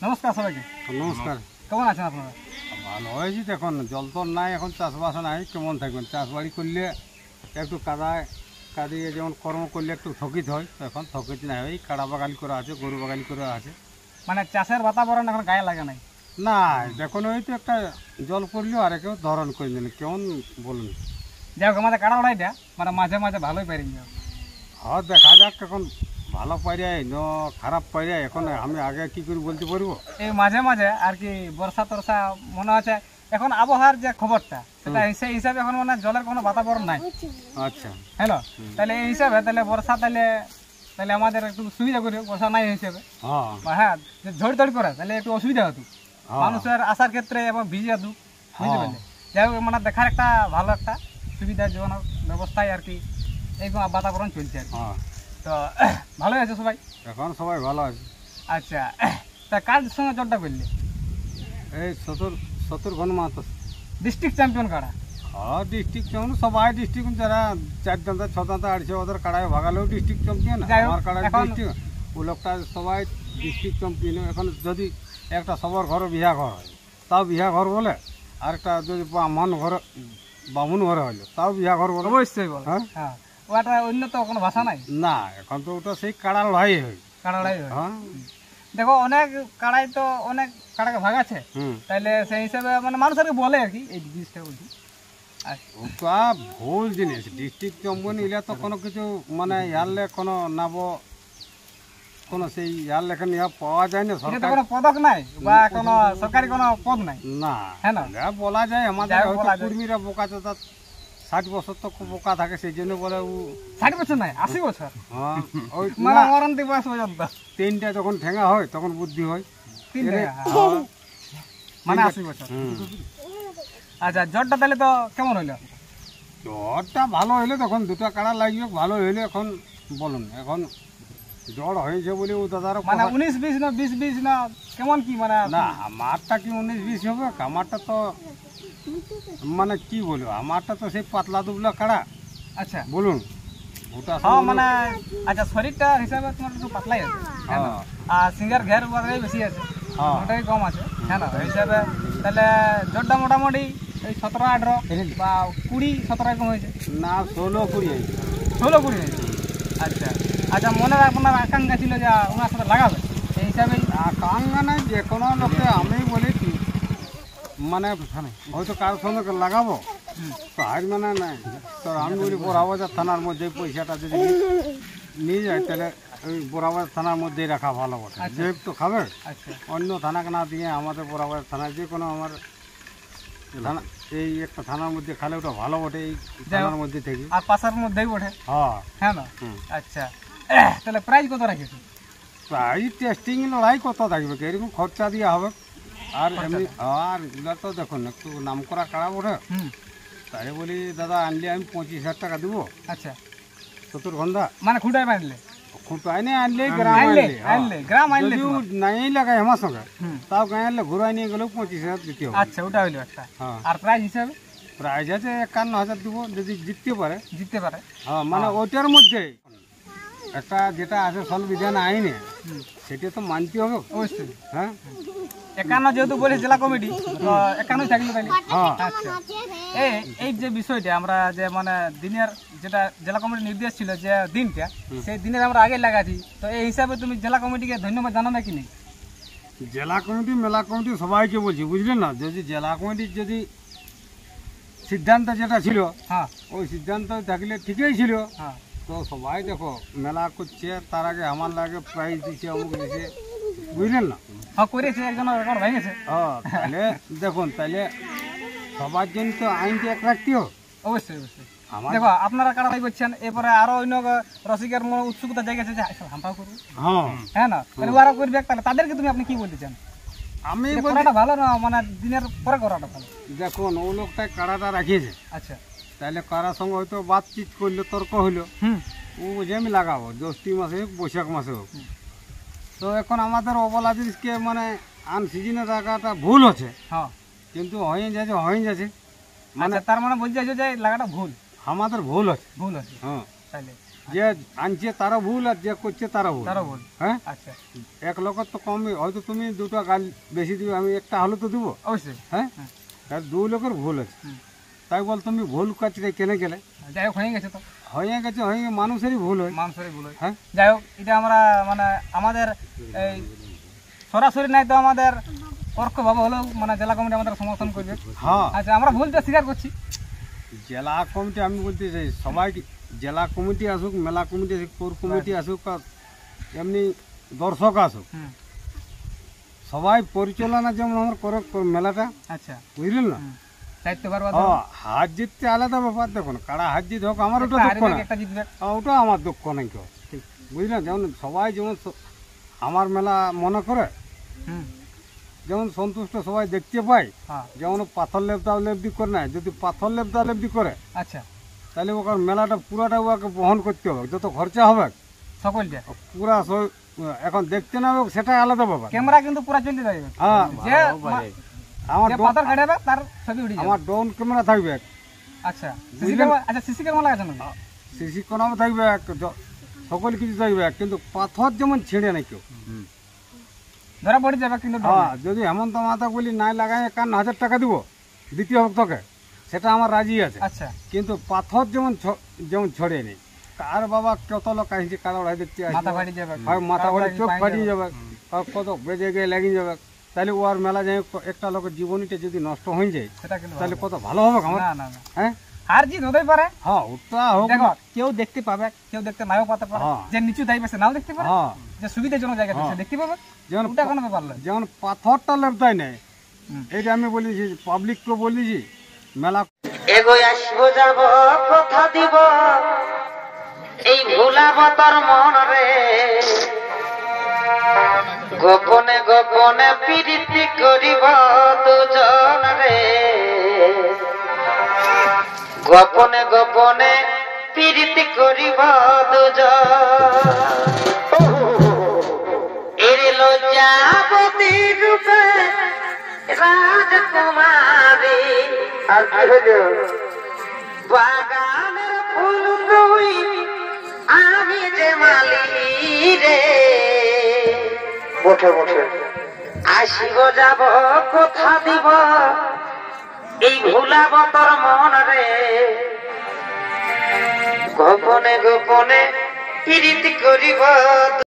নমস্কার সবাইকে। নমস্কার। কেমন আছেন আপনারা? ভালো হয়েছি। দেখুন জল তো নাই, এখন চাষবাস নাই, কেমন থাকবেন? চাষবাড়ি করলে একটু কাদিয়ে যেমন কর্ম করলে একটু থকিত হয়, তো এখন থকিত নাই, ওই কাড়া বাগালি করা আছে, গরু বাগালি করা আছে। মানে চাষের বাতাবরণ এখন গায়ে লাগে নাই। না দেখুন ওই তো একটা জল পড়লেও আর কেউ ধরন করে দিলেন, কেমন বলুন। যাই হোক, আমাদের কাড়া লড়াইটা মানে মাঝে মাঝে ভালোই পারি যাও। হ্যাঁ দেখা যাক এখন ভালো পাইরাই ন খারাপ পাইরাই, এখন আমি আগে কি করে বলতে পারবো। এই মাঝে মাঝে আর কি বর্ষা টর্ষা মনে হচ্ছে এখন আবহাওয়ার যে খবরটা সেটা সেই হিসাবে এখন মানে জলের কোনো বাতাবরণ নাই। আচ্ছা হ্যালো, তাহলে এই হিসাবে তাহলে বর্ষা তাহলে আমাদের একটু সুবিধা করি, বর্ষা নাই হিসেবে। হ্যাঁ হ্যাঁ, যে ঝড় টড় করে তাহলে একটু অসুবিধা হতো মানুষের আসার ক্ষেত্রে এবং ভিজে যেত, বুঝতে পারলে। যাই হোক, মানে দেখার একটা ভালো একটা সুবিধাজনক ব্যবস্থায় আর কি এই বাতাবরণ চলছে আর কি। তো ভালোই আছে সবাই? এখন সবাই ভালো আছে। আচ্ছা, তা কার সঙ্গে জটটা করলে? এই শত্রুঘ্ন মাহাতো ডিস্ট্রিক্ট চ্যাম্পিয়ন কাড়া। হ্যাঁ ডিস্ট্রিক্ট চ্যাম্পিয়ন, সবাই ডিস্ট্রিক্ট, যারা 4 দাঁতা 6 দাঁতা 800 ওদের কাড়ায় ভাগালেও ডিস্ট্রিক্ট চ্যাম্পিয়ন, আমার কাড়ায় ডিস্ট্রিক্ট, ও লোকটা সবাই ডিস্ট্রিক্ট চ্যাম্পিয়ন। এখন যদি একটা সবার ঘরে বিহা ঘর হয় তাও বিহা ঘর বলে, আর একটা যদি বামুন ঘরে হইলো তাও বিহা ঘর বলে। অবশ্যই বল। হ্যাঁ, ওটা অন্য তো কোনো ভাষা নাই না, এখন তো ওটা সেই কাড়া লড়াই হয়, কাড়া লড়াই হয়। হ্যাঁ দেখো অনেক কাড়াই তো অনেক কাড়াকে ভাগাচ্ছে, তাইলে সেই হিসাবে মানে মানুষ আর কি বলে আর কি এই জিনিসটা বলছি। ওটা ভুল জিনিস। ডিস্ট্রিক্ট চ্যাম্পিয়ন ইলে তো কোনো কিছু মানে ইয়ারলে কোনো কোনো সেই ইয়ার লেখা নিয়ে পাওয়া যায় না, সরকার কোনো পদক নাই বা কোনো সরকারি কোনো পদ নাই। না হ্যাঁ না, বলা যায় আমাদের কর্মীরা বোকা চোদা 60 বছর তো বোকা থাকে, সেই জন্য বলে ও 60 বছর নাই 80 বছর, হ্যাঁ ওই মানে মরণতি বয়স পর্যন্ত 3টা যখন ঠেঙা হয় তখন বুদ্ধি হয়, মানে 80 বছর। আচ্ছা, জ্বরটা তাহলে তো কেমন হইলো? জ্বরটা ভালো হইলে তখন 2টা কাড়া লাগবে, ভালো হইলে এখন বলুন। এখন জ্বর হয়েছে বলে ও দাদার মানে 19-20 না 20-20 না কেমন কি মানে? না আমারটা কি 19-20 হবে? আমারটা তো মানে কি বলবো, আমারটা তো সেই পাতলা দুবলা কাড়া। আচ্ছা বলুন ওটা মানে আচ্ছা, শরীরটা হিসাবে তোমার একটু পাতলাই আছে, আর সিঙ্গার ঘের ওটাই বেশি আছে, ওটাই কম আছে, হ্যাঁ না হিসাবে। তাহলে জ্বরটা মোটামুটি এই 17-18 বা 20-17 এরকম হয়েছে না, 16-20 হয়েছে। 16-20 হয়েছে। আচ্ছা আচ্ছা, মনে আপনার আকাঙ্ক্ষা ছিল যে ওনার সাথে লাগাবে, এই হিসাবেই? আকাঙ্ক্ষা নাই, যে কোনো লোকে আমি বলেছি মানে হয়তো কারোর সঙ্গে লাগাবো তো আজ মানে নাই, তো আমি বলি বোরাবাজার থানার মধ্যে পয়সাটা যদি নিয়ে যায় তাহলে ওই বোরাবাজার থানার মধ্যেই রাখা ভালো বটে, যে একটু খাবে। অন্য থানাকে না দিয়ে আমাদের বোরাবাজার থানায় যে কোনো আমার থানা, এই একটা থানার মধ্যে খালে ওটা ভালো বটে, এই থানার মধ্যে থেকে আর পাশার মধ্যেই বটে। হ্যাঁ না, আচ্ছা তাহলে প্রাইস কত রাখেছে? প্রাইস টেস্টিং লড়াই কত থাকবে, এরকম খরচা দিয়ে হবে। আর এমনি আর এগুলো তো দেখুন একটু নাম করা কাড়া বটে, তাই বলি দাদা আনলে আমি 25,000 টাকা দেবো। আচ্ছা, শত্রুঘ্ন মানে খুঁটায় বাঁধলে? খুঁটাই নিয়ে আনলে গ্রাম আনলে নাই লাগাই আমার সঙ্গে, তাও গায়ে আনলে ঘুরাই নিয়ে গেলেও 25,000 দিতে হবে। আচ্ছা, ওটা হইলো একটা। আর প্রাইস হিসাবে? প্রাইজ আছে 51,000 দেবো যদি জিততে পারে। হ্যাঁ, মানে ওইটার মধ্যে একটা যেটা আছে সংবিধান আইনে সেটা তো মানতে হবে অবশ্যই। হ্যাঁ, 51 যেহেতু বলে জেলা কমিটি, তো 51 থাকলো তাইলে। আচ্ছা, এই যে বিষয়টা আমরা যে মানে দিনের যেটা জেলা কমিটির নির্দেশ ছিল যে দিনটা, সেই দিনের আমরা আগে লাগাচ্ছি, তো এই হিসাবে তুমি জেলা কমিটিকে ধন্যবাদ জানাবে কি নেই? জেলা কমিটি মেলা কমিটি সবাইকে বলছি, বুঝলেন না। যদি জেলা কমিটির যদি সিদ্ধান্ত যেটা ছিল, ওই সিদ্ধান্ত থাকলে ঠিকই ছিল। তো সবাই দেখো মেলা করছে, তার আগে আমার লাগে প্রাইজ দিচ্ছে, অমুক দিচ্ছে, বুঝলেন না। করেছে একজন রেকর্ড ভেঙেছে। তাহলে দেখুন, তাহলে সবার জন্য তো আইনটা এক রাখতে হবে। অবশ্যই অবশ্যই। দেখো আপনারা কারাই করছেন, এরপরে আরো অন্য রসিকের মনে উৎসুকতা জায়গা আছে যে হামপাও করবো, হ্যাঁ না, তাহলে ওরা করবে, তাহলে তাদেরকে তুমি আপনি কি বলতে চান? আমি করাটা ভালো না মানে দিনের পরে করাটা ভালো? দেখুন ও লোকটা কাড়াটা রাখিয়েছে, আচ্ছা তাহলে কারার সঙ্গে হয়তো বাতচিত করলো, তর্ক হইলো, ও যে আমি লাগাবো জ্যৈষ্ঠ মাসে হোক বৈশাখ মাসে হোক। তো এখন আমাদের অবলা জিনিসকে মানে আনসিজনে রাখাটা ভুল হচ্ছে, কিন্তু হয়ে যাচ্ছে মানে তার মানে বলতে চাইছো যে লাগাটা ভুল, আমাদের ভুল আছে। হ্যাঁ তাইলে যে আনছে তারা ভুল আর যে করছে তারা ভুল। তারও ভুল। হ্যাঁ, আচ্ছা, এক লোকের তো কম, হয়তো তুমি দুটো গাল বেশি দিবে, আমি একটা হলে তো দিব। অবশ্যই। হ্যাঁ, হুম। আর দুই লোকের ভুল আছে, হুম। তাই বল তুমি ভুল কাজটা কেনে গেলে যাই হোক হয়ে গেছে তো, হয়ে গেছে, হয়ে গেছে, মানুষেরই ভুল হয়। মানুষেরই ভুল হয়। হ্যাঁ, যাই হোক এটা আমরা মানে আমাদের এই সরাসরি নাই তো আমাদের পরোক্ষভাবে হলেও মানে জেলা কমিটি আমাদের সমর্থন করবে। হ্যাঁ, আচ্ছা, আমরা ভুলটা স্বীকার করছি। জেলা কমিটি আমি বলতে চাই সবাই, জেলা কমিটি আসুক, মেলা কমিটি আসুক, পৌর কমিটি আসুক, আর এমনি দর্শক আসুক, হুম। সবাই পরিচালনা যেমন আমার করে মেলাটা, আচ্ছা, বুঝলেন না? হুম। দায়িত্ব পারবা হ্যাঁ, হার জিততে আলাদা ব্যাপার, দেখুন কারা হার জিত হোক আমার ওটা দুঃখ না, একটা জিতবে। ওটা আমার দুঃখ নাই কেউ, বুঝলেন? যেমন সবাই যেমন আমার মেলা মনে করে, হুম। যেমন সন্তুষ্ট সবাই দেখতে পায়, হ্যাঁ, যেমন পাথর লেপদা লেপদি করে না, যদি পাথর লেপদা লেপদি করে আচ্ছা, তাহলে ওখানে মেলাটা পুরাটা ওকে বহন করতে হবে, যত খরচা হবে সকলটা পুরা এখন দেখতে না হবে সেটা আলাদা ব্যাপার। ক্যামেরা কিন্তু পুরা চলতে থাকবে। হ্যাঁ, যে আমার যে পাথর কাটাবে তার ছবি উঠে যাবে। আমার ড্রোন ক্যামেরা থাকবে, আচ্ছা, সিসি ক্যামেরা, আচ্ছা সিসি ক্যামেরা লাগানো নাকি? সিসি ক্যামেরা থাকবে, সকল কিছু থাকবে, কিন্তু পাথর যেমন ছিঁড়ে নাই কেউ। ধরা পড়ে যাবে কিন্তু হ্যাঁ, যদি হেমন্ত মাতা বলি নাই লাগাই 51,000 টাকা দিব, দিতে হবে তোকে, সেটা আমার রাজি আছে। আচ্ছা, কিন্তু পাথর যেমন ছড়ে নেই, কার বাবা কত লোক আসছে, কারো ওড়াই দেখতে আসছে, মাথা ফাটি যাবে, হয় মাথা কারো বাড়ি পায়ে চোখ পায়ে ফাটিয়ে যাবে। যাবে, আর কত বেজে গিয়ে লেগে যাবে, তাহলে ও আর মেলা যায় একটা লোকের জীবনীটা যদি নষ্ট হয়ে যায় সেটা কিন্তু তাহলে ভালো। কত ভালো হবে আমার। না না না, হ্যাঁ, হার জিত হতেই পারে। হ্যাঁ, ওটা হোক। দেখো কেউ দেখতে পাবে, কেউ দেখতে নাও পাতে পারে। হ্যাঁ। যে নিচু থাকবে সে নাও দেখতে পারে, হ্যাঁ, যে সুবিধাজনক জায়গা হ্যাঁ। সে দেখতে পাবে, যেমন ওটা কোনো ব্যাপার নয়। যেমন পাথরটা লেপতাই নেই, হুম। এটা আমি বলেছি, পাবলিককে বলেছি মেলা এগোয় আসবো যাব কথা দিব এই ভুলাব তোর মন রে গোপনে গোপনে প্রীতি করিব দুজন রে গোপনে গোপনে প্রীতি করিব দুজন এর লজ্জাবতী রূপে রাজকুমারী আর কি হলো বাগানের ফুল তুই আমি যে মালি রে বসে বসে আসিব যাব কথা দিব এই ভুলাব তোর মন রে গোপনে গোপনে প্রীতি করিব